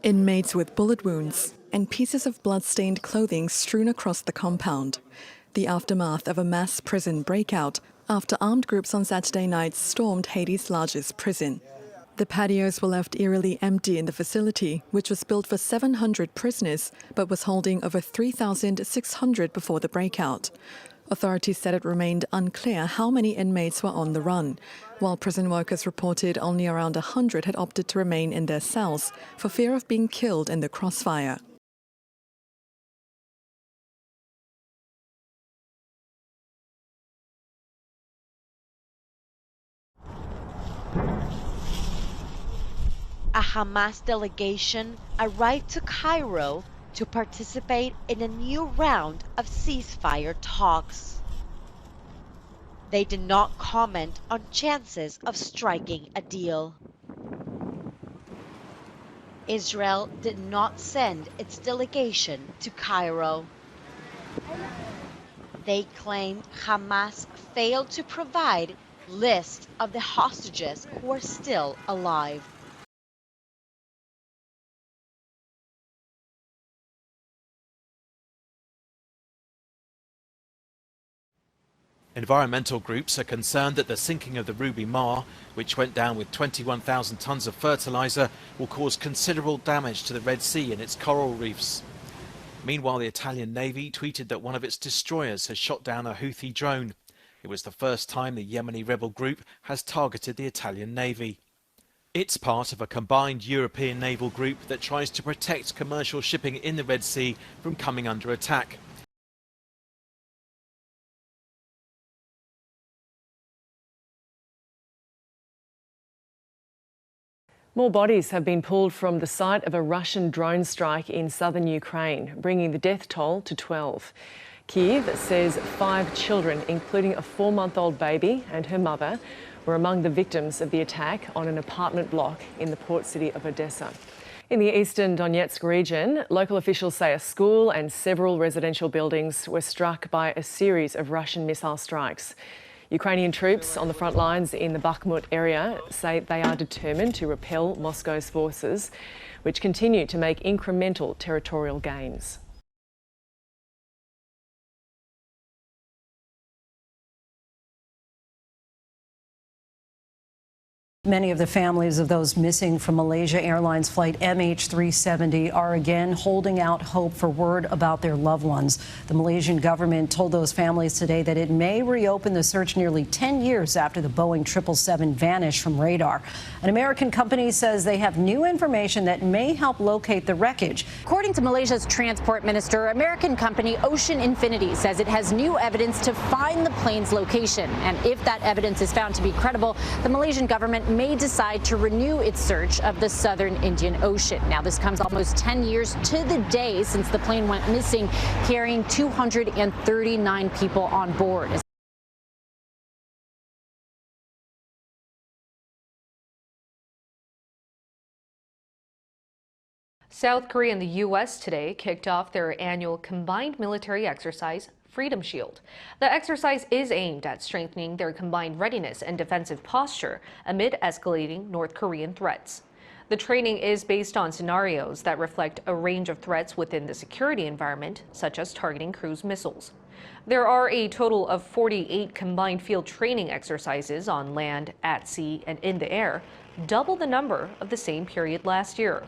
Inmates with bullet wounds and pieces of blood-stained clothing strewn across the compound. The aftermath of a mass prison breakout after armed groups on Saturday night stormed Haiti's largest prison. The patios were left eerily empty in the facility, which was built for 700 prisoners but was holding over 3,600 before the breakout. Authorities said it remained unclear how many inmates were on the run, while prison workers reported only around 100 had opted to remain in their cells for fear of being killed in the crossfire. A Hamas delegation arrived to Cairo to participate in a new round of ceasefire talks. They did not comment on chances of striking a deal. Israel did not send its delegation to Cairo. They claimed Hamas failed to provide lists of the hostages who are still alive. Environmental groups are concerned that the sinking of the Ruby Mar, which went down with 21,000 tons of fertilizer, will cause considerable damage to the Red Sea and its coral reefs. Meanwhile, the Italian Navy tweeted that one of its destroyers has shot down a Houthi drone. It was the first time the Yemeni rebel group has targeted the Italian Navy. It's part of a combined European naval group that tries to protect commercial shipping in the Red Sea from coming under attack. More bodies have been pulled from the site of a Russian drone strike in southern Ukraine, bringing the death toll to 12. Kyiv says 5 children, including a 4-month-old baby and her mother, were among the victims of the attack on an apartment block in the port city of Odessa. In the eastern Donetsk region, local officials say a school and several residential buildings were struck by a series of Russian missile strikes. Ukrainian troops on the front lines in the Bakhmut area say they are determined to repel Moscow's forces, which continue to make incremental territorial gains. Many of the families of those missing from Malaysia Airlines flight MH370 are again holding out hope for word about their loved ones. The Malaysian government told those families today that it may reopen the search nearly 10 years after the Boeing 777 vanished from radar. An American company says they have new information that may help locate the wreckage. According to Malaysia's transport minister, American company Ocean Infinity says it has new evidence to find the plane's location. And if that evidence is found to be credible, the Malaysian government may decide to renew its search of the southern Indian Ocean. Now, this comes almost 10 years to the day since the plane went missing, carrying 239 people on board. South Korea and the U.S. today kicked off their annual combined military exercise, Freedom Shield. The exercise is aimed at strengthening their combined readiness and defensive posture amid escalating North Korean threats. The training is based on scenarios that reflect a range of threats within the security environment, such as targeting cruise missiles. There are a total of 48 combined field training exercises on land, at sea, and in the air, double the number of the same period last year.